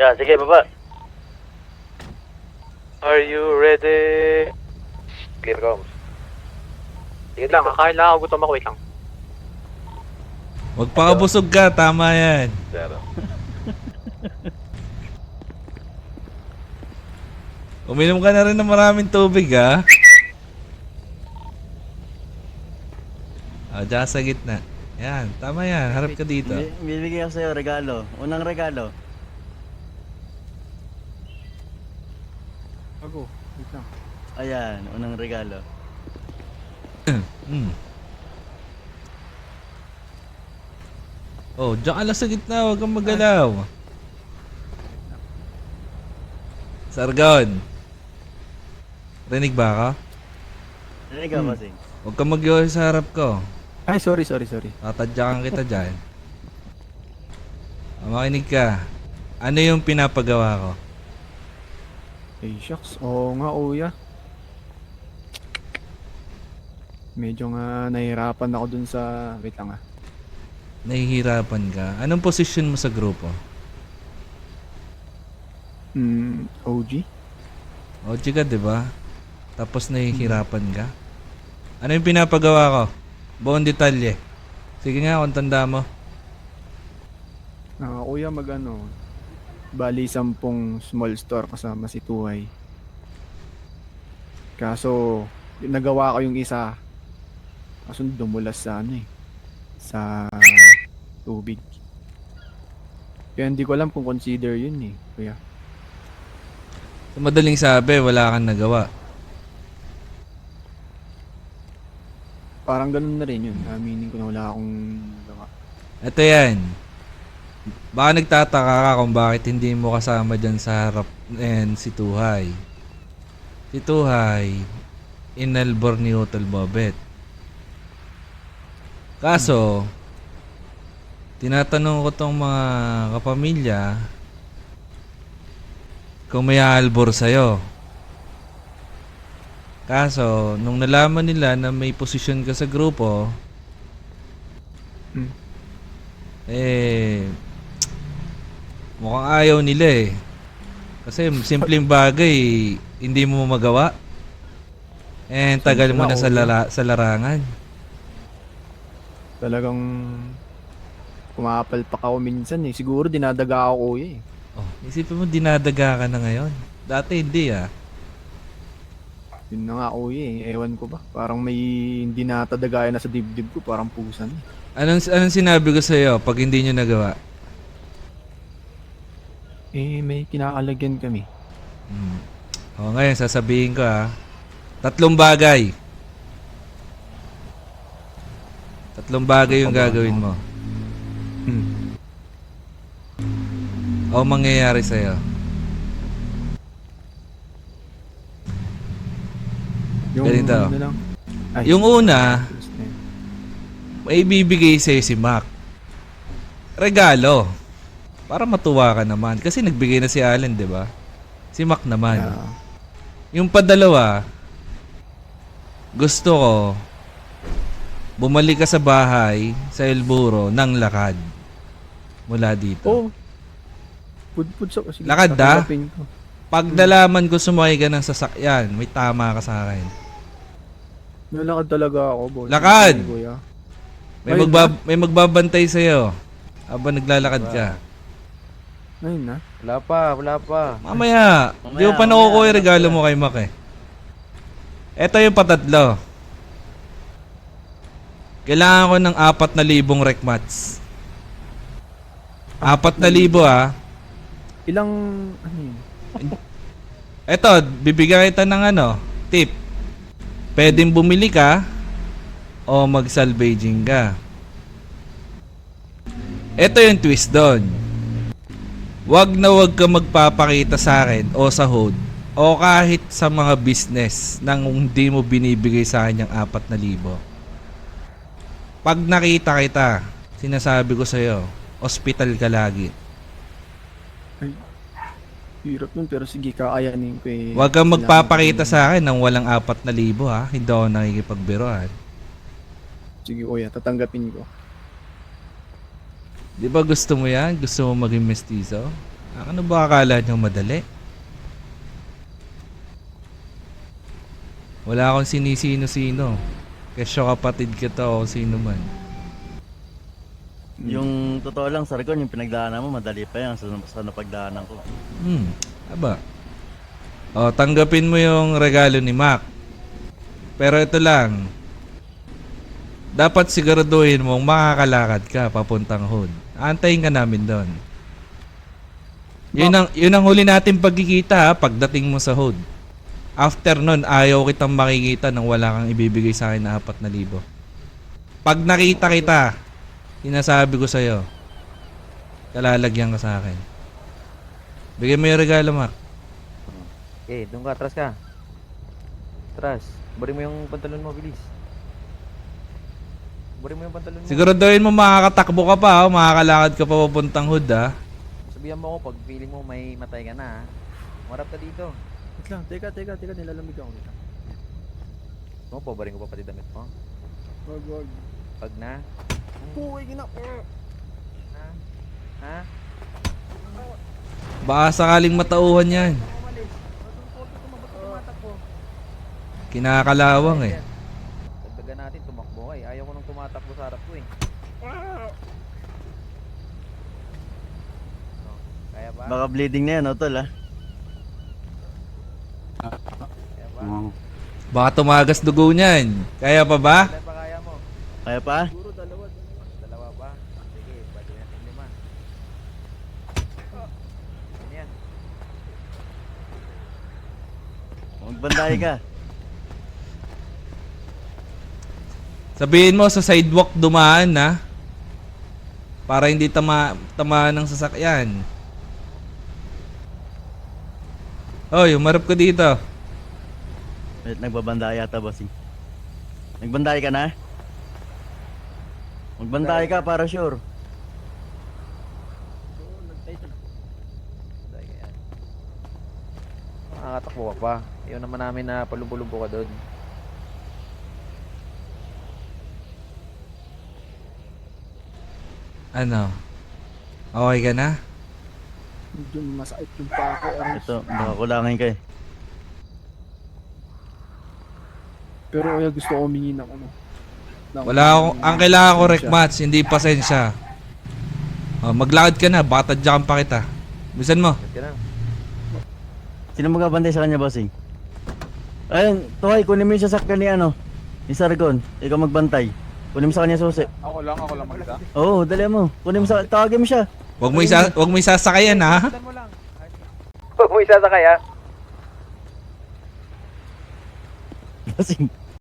Yan, sige, baba. Are you ready? Clear comms. Sige lang, kakain lang ako, gutom ako, wait lang. Huwag pakabusog ka, tama yan. Zero. Uminom ka na rin ng maraming tubig, ha? Diyan sa gitna. Yan, tama yan. Harap ka dito. Bibigay ako sa'yo regalo. Unang regalo. Ako, wait lang. Ayan, unang regalo. Oh, diyan ka lang sa gitna. Huwag kang magalaw. Sargon. Rinig ba ka? Rinig ka, Bossing. Huwag kang mag-iwas sa harap ko. Ay, sorry. Tatadyakan kita dyan. Makinig ka. Ano yung pinapagawa ko? Ay, shucks. Oo nga, Uya. Medyo nga nahihirapan ako dun sa... Wait lang ah. Nahihirapan ka? Anong posisyon mo sa grupo? OG? OG ka, di ba? Tapos nahihirapan ka? Ano yung pinapagawa ko? Buong detalye. Sige nga, kung tanda mo. Kuya, bali 10 small store kasama si Tuhay. Kaso, nagawa ko yung isa. Kaso dumulas sa sa tubig. Kaya hindi ko alam kung consider yun kuya. Sa madaling sabi, wala kang nagawa. Parang ganun na rin yun. Aminin ko na wala akong nagawa. Ito yan. Baka nagtataka ka kung bakit hindi mo kasama dyan sa harap si Tuhay. Si Tuhay, inalbor ni Hotel Bobet. Kaso, tinatanong ko tong mga kapamilya kung may aalbor sa'yo. Kaso, nung nalaman nila na may posisyon ka sa grupo, mukhang ayaw nila Kasi simpleng bagay, hindi mo magawa. Tagal mo na sa larangan. Talagang kumapalpak ako minsan Siguro dinadaga ako kuya Oh, isipin mo dinadaga ka na ngayon. Dati hindi Yun na nga kuya Ewan ko ba. Parang may hindi natadagayan na sa dibdib ko. Parang pusan Anong sinabi ko sa iyo pag hindi niyo nagawa? May kinakalagyan kami. Ngayon sasabihin ko 3 bagay. 3 bagay yung gagawin mo. O mangyayari sa'yo. Ganito. Lang. Yung una, may bibigay sa'yo si Mac. Regalo. Para matuwa ka naman. Kasi nagbigay na si Allen, di ba? Si Mac naman. Yung padalawa, gusto ko, bumalik ka sa bahay, sa Elburo, ng lakad. Mula dito. Oh. Pud sa sige. Lakad da? Tatanggapin ko. Pag nalaman ko sumakay ka ng sasakyan, may tama ka sa akin. Nalakad talaga ako, boss. Lakad! Kuya. May magbabantay sa'yo habang naglalakad ka. Ayun na. Wala pa. Mamaya. Di mo pa nakukuha yung regalo mo kay Mac Ito yung patatlo. Kailangan ko ng 4,000 rec mats. 4,000 Ilang, yun? Ito, bibigyan kita ng tip. Pwedeng bumili ka o mag-salvaging ka. Ito yung twist doon. Wag ka magpapakita sa akin o sa HOD o kahit sa mga business nang hindi mo binibigay sa akin yung 4,000. Pag nakita kita, sinasabi ko sa'yo, hospital ka lagi. Hirap nun, pero sige, kakayanin ko Huwag kang magpapakita sa akin ng walang 4,000 Hindi ako nakikipagbiroan. Sige kuya, tatanggapin ko. Di ba gusto mo yan? Gusto mo maging mestizo? Ano ba akala nyo madali? Wala akong sinisino-sino. Kesyo kapatid kita o sino man. Yung totoo lang, Sargon, yung pinagdaanan mo, madali pa yan sa napagdaanan ko. Aba. O, tanggapin mo yung regalo ni Mac. Pero ito lang. Dapat siguraduhin mong makakalakad ka papuntang hood. Antayin ka namin doon. Yun ang huli natin pagkikita ha, pagdating mo sa hood. After nun, ayaw kitang makikita nang wala kang ibibigay sa akin na 4,000. Pag nakita kita, sinasabi ko sa'yo, kalalagyan ka sa akin. Bigyan mo yung regalo, Mac. Okay, doon ka, atras ka. Atras. Bari mo yung pantalon mo, bilis. Bari mo yung pantalon mo. Siguraduhin mo makakatakbo ka pa, makakalakad ka pa papuntang hood ha. Sabihan mo ako pag feeling mo may matay ka na, ha? Marap ka dito. Wait lang, teka, nilalamig ako. Mo, pabarin ko pa pati damit mo. Wag. Pag na. Puwi, gina. Ha? Ha? Baka sakaling matauhan yan. Kinakalawang eh. Dagdagan natin, tumakbo ka eh. Ayaw ko nung tumatakbo sa harap ko eh. No, kaya ba? Baka bleeding na yan, tol, ha? Kaya ba? Baka tumagas dugo niyan. Kaya pa ba? Kaya pa kaya mo? Kaya pa? Dalawa ba? Sige, pwede natin 5. Ano yan? Magbanday ka. Sabihin mo sa sidewalk dumaan na. Para hindi tamaan ng sasakyan. Hoy, umarap ko dito. Wait, nagbabanday yata, bossing. Nagbanday ka na? Magbanday ka para sure. Dahil kaya. Makakatakbo ka pa. Ayaw naman namin na palubo-lubo ka doon. Ano? Okay ka na? Medyo masakit yung pako. Ito, baka kulangin ka eh. Pero kaya gusto ko humingi ng ano. Wala akong, ang kailangan ko rec match, hindi pasensya. Oh, maglakad ka na, baka tadyakan pa kita. Bisan mo. Ba't ka na? Sino magbabantay sa kanya, bossing? Ayun, Tuhay, kunin mo yung sasakyan ni ano, ni Sargon. Ikaw magbantay. Kunin mo sa kanya susi. Ako lang magda. Oo, dali mo. Kunin mo sa, tawagin mo siya. Wag mo isasakayan ha. Tignan mo lang. Huwag mo isasakay ha. Bossing,